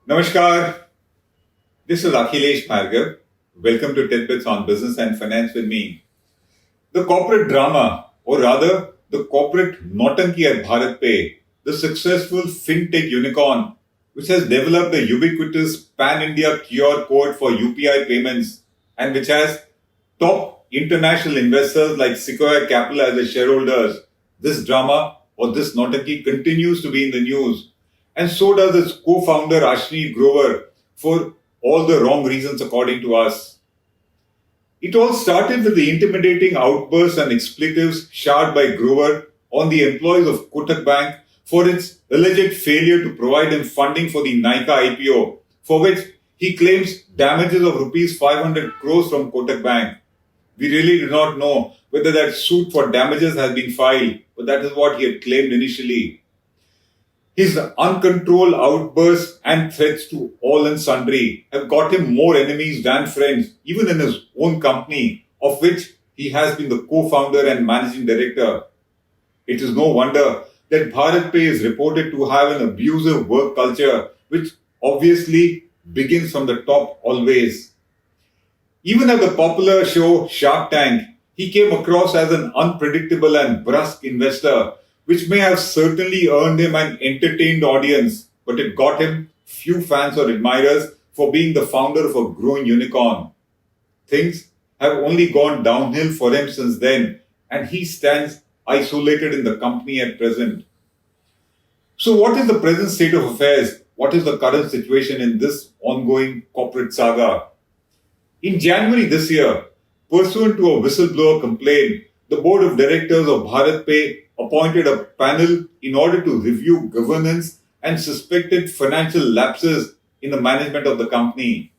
Namaskar, this is Akhilesh Bhargava. Welcome to Tit-Bits on Business and Finance with me. The corporate drama, or rather the corporate nautanki at BharatPe, the successful fintech unicorn which has developed the ubiquitous pan-India QR code for UPI payments and which has top international investors like Sequoia Capital as their shareholders. This drama or this nautanki continues to be in the news, and so does its co-founder Ashneer Grover for all the wrong reasons according to us. It all started with the intimidating outbursts and expletives showered by Grover on the employees of Kotak Bank for its alleged failure to provide him funding for the Nykaa IPO, for which he claims damages of rupees 500 crores from Kotak Bank. We really do not know whether that suit for damages has been filed, but that is what he had claimed initially. His uncontrolled outbursts and threats to all and sundry have got him more enemies than friends, even in his own company, of which he has been the co-founder and managing director. It is no wonder that BharatPe is reported to have an abusive work culture, which obviously begins from the top always. Even at the popular show Shark Tank, he came across as an unpredictable and brusque investor, which may have certainly earned him an entertained audience, but it got him few fans or admirers for being the founder of a growing unicorn. Things have only gone downhill for him since then, and he stands isolated in the company at present. So what is the present state of affairs? What is the current situation in this ongoing corporate saga? In January this year, pursuant to a whistleblower complaint, the board of directors of BharatPe appointed a panel in order to review governance and suspected financial lapses in the management of the company.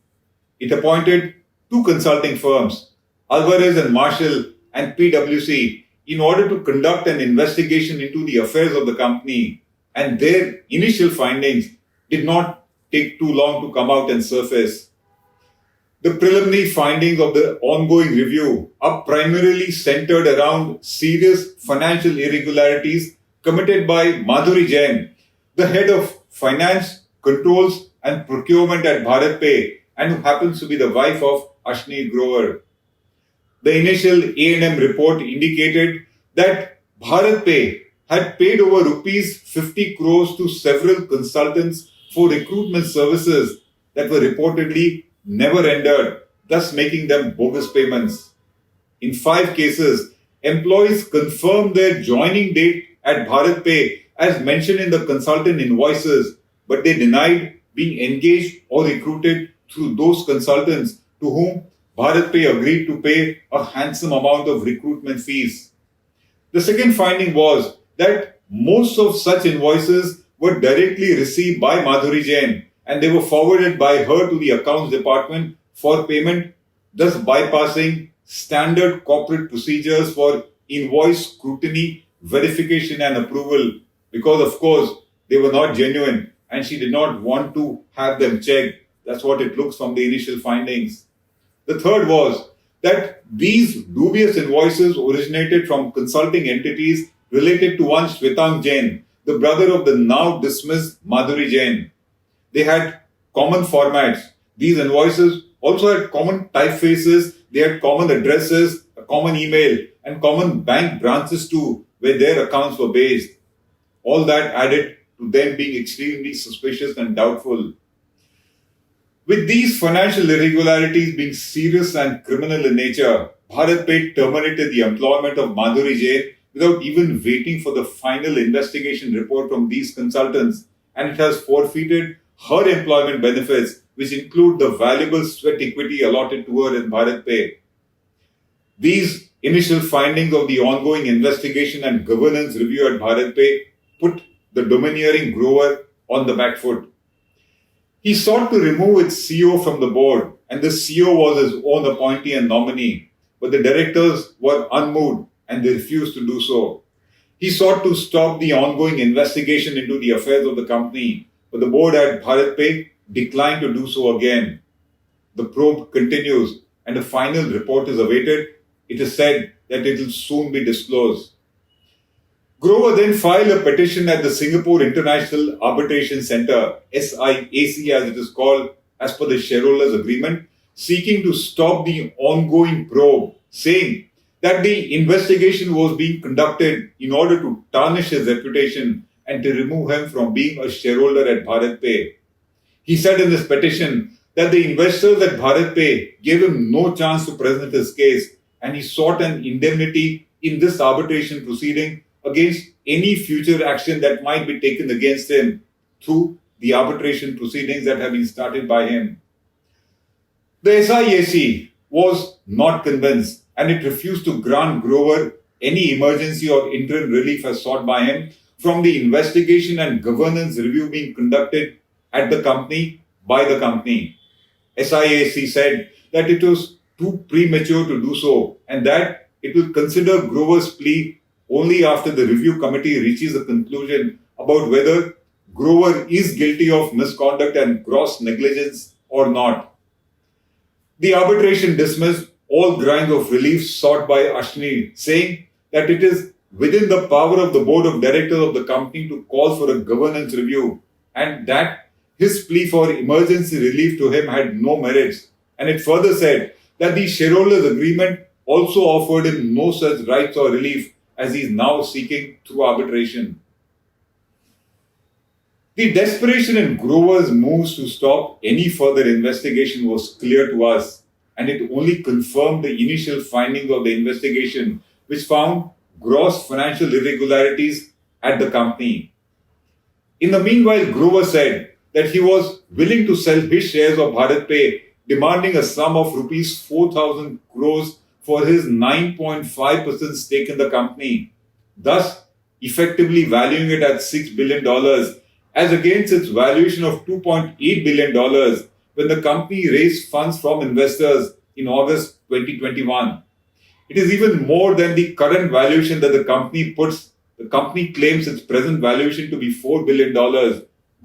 It appointed two consulting firms, Alvarez and Marshall and PwC, in order to conduct an investigation into the affairs of the company, and their initial findings did not take too long to come out and surface. The preliminary findings of the ongoing review are primarily centered around serious financial irregularities committed by Madhuri Jain, the head of finance, controls and procurement at BharatPe, and who happens to be the wife of Ashneer Grover. The initial A&M report indicated that BharatPe had paid over rupees 50 crores to several consultants for recruitment services that were reportedly never rendered, thus making them bogus payments. In 5 cases, employees confirmed their joining date at BharatPe as mentioned in the consultant invoices, but they denied being engaged or recruited through those consultants to whom BharatPe agreed to pay a handsome amount of recruitment fees. The second finding was that most of such invoices were directly received by Madhuri Jain, and they were forwarded by her to the accounts department for payment, thus bypassing standard corporate procedures for invoice scrutiny, verification and approval, because of course they were not genuine and she did not want to have them checked. That's what it looks from the initial findings. The third was that these dubious invoices originated from consulting entities related to one Shwetang Jain, the brother of the now dismissed Madhuri Jain. They had common formats. These invoices also had common typefaces, they had common addresses, a common email, and common bank branches too, where their accounts were based. All that added to them being extremely suspicious and doubtful. With these financial irregularities being serious and criminal in nature, BharatPe terminated the employment of Madhuri Jain without even waiting for the final investigation report from these consultants, and it has forfeited her employment benefits, which include the valuable sweat equity allotted to her in BharatPe. These initial findings of the ongoing investigation and governance review at BharatPe put the domineering Grover on the back foot. He sought to remove its CEO from the board, and the CEO was his own appointee and nominee, but the directors were unmoved and they refused to do so. He sought to stop the ongoing investigation into the affairs of the company, but the board at BharatPe declined to do so again. The probe continues and a final report is awaited. It is said that it will soon be disclosed. Grover then filed a petition at the Singapore International Arbitration Centre, SIAC as it is called, as per the shareholders' agreement, seeking to stop the ongoing probe, saying that the investigation was being conducted in order to tarnish his reputation and to remove him from being a shareholder at BharatPe. He said in this petition that the investors at BharatPe gave him no chance to present his case, and he sought an indemnity in this arbitration proceeding against any future action that might be taken against him through the arbitration proceedings that have been started by him. The SIAC was not convinced, and it refused to grant Grover any emergency or interim relief as sought by him from the investigation and governance review being conducted at the company by the company. SIAC said that it was too premature to do so and that it will consider Grover's plea only after the review committee reaches a conclusion about whether Grover is guilty of misconduct and gross negligence or not. The arbitration dismissed all grounds of relief sought by Ashneer, saying that it is within the power of the board of directors of the company to call for a governance review and that his plea for emergency relief to him had no merits. And it further said that the shareholders' agreement also offered him no such rights or relief as he is now seeking through arbitration. The desperation in Grover's moves to stop any further investigation was clear to us, and it only confirmed the initial findings of the investigation, which found gross financial irregularities at the company. In the meanwhile, Grover said that he was willing to sell his shares of BharatPe, demanding a sum of rupees 4,000 crores for his 9.5% stake in the company, thus effectively valuing it at $6 billion as against its valuation of $2.8 billion when the company raised funds from investors in August 2021. It is even more than the current valuation that the company puts. The company claims its present valuation to be $4 billion.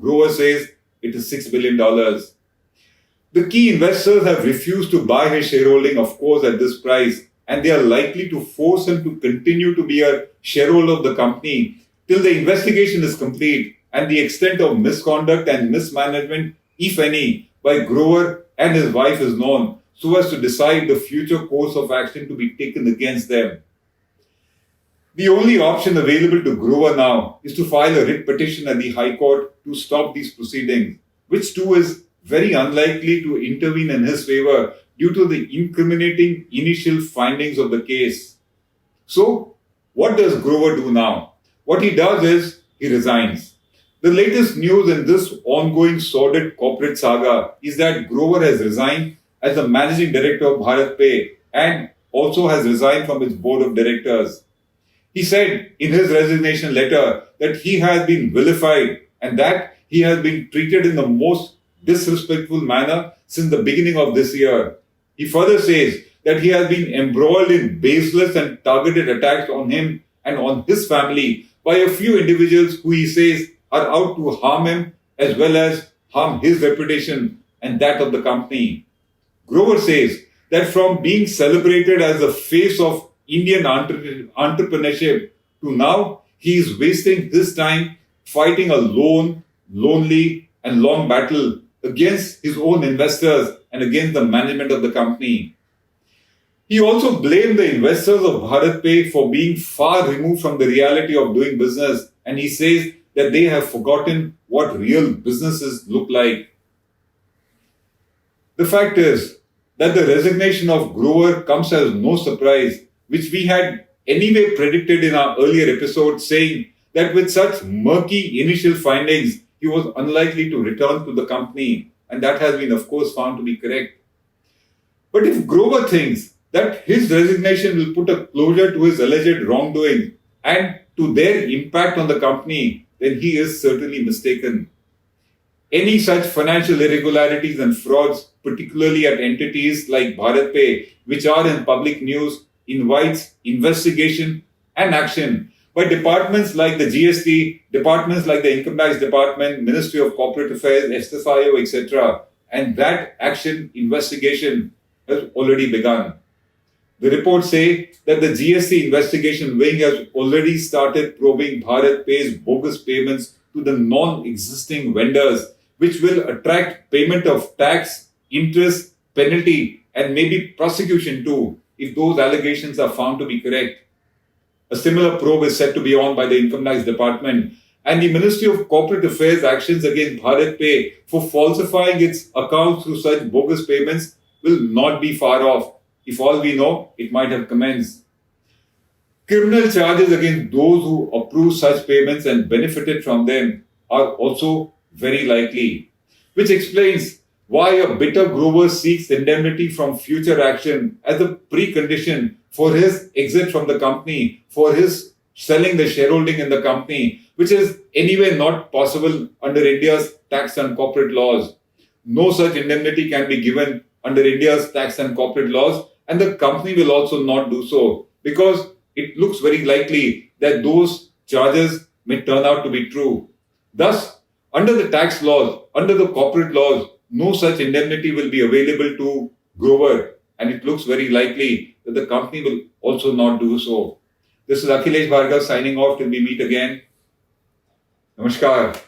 Grover says it is $6 billion. The key investors have refused to buy his shareholding, of course, at this price, and they are likely to force him to continue to be a shareholder of the company till the investigation is complete and the extent of misconduct and mismanagement, if any, by Grover and his wife is known, so as to decide the future course of action to be taken against them. The only option available to Grover now is to file a writ petition at the High Court to stop these proceedings, which too is very unlikely to intervene in his favor due to the incriminating initial findings of the case. So, what does Grover do now? What he does is he resigns. The latest news in this ongoing sordid corporate saga is that Grover has resigned as the managing director of BharatPe and also has resigned from its board of directors. He said in his resignation letter that he has been vilified and that he has been treated in the most disrespectful manner since the beginning of this year. He further says that he has been embroiled in baseless and targeted attacks on him and on his family by a few individuals who he says are out to harm him as well as harm his reputation and that of the company. Grover says that from being celebrated as the face of Indian entrepreneurship to now he is wasting his time fighting a lone, lonely and long battle against his own investors and against the management of the company. He also blamed the investors of BharatPe for being far removed from the reality of doing business, and he says that they have forgotten what real businesses look like. The fact is that the resignation of Grover comes as no surprise, which we had anyway predicted in our earlier episode, saying that with such murky initial findings, he was unlikely to return to the company, and that has been, of course, found to be correct. But if Grover thinks that his resignation will put a closure to his alleged wrongdoing and to their impact on the company, then he is certainly mistaken. Any such financial irregularities and frauds, particularly at entities like BharatPe, which are in public news, invites investigation and action by departments like the GST, departments like the Income Tax Department, Ministry of Corporate Affairs, SIAC, etc. And that action, investigation, has already begun. The reports say that the GST investigation wing has already started probing BharatPe's bogus payments to the non-existing vendors, which will attract payment of tax, interest, penalty, and maybe prosecution too, if those allegations are found to be correct. A similar probe is set to be on by the Income Tax Department, and the Ministry of Corporate Affairs' actions against BharatPe for falsifying its accounts through such bogus payments will not be far off. If all we know, it might have commenced. Criminal charges against those who approve such payments and benefited from them are also very likely, which explains why a bitter Grover seeks indemnity from future action as a precondition for his exit from the company, for his selling the shareholding in the company, which is anyway not possible under India's tax and corporate laws. No such indemnity can be given under India's tax and corporate laws, and the company will also not do so because it looks very likely that those charges may turn out to be true. Thus, under the tax laws, under the corporate laws, no such indemnity will be available to Grover, and it looks very likely that the company will also not do so. This is Akhilesh Bhargava signing off till we meet again. Namaskar.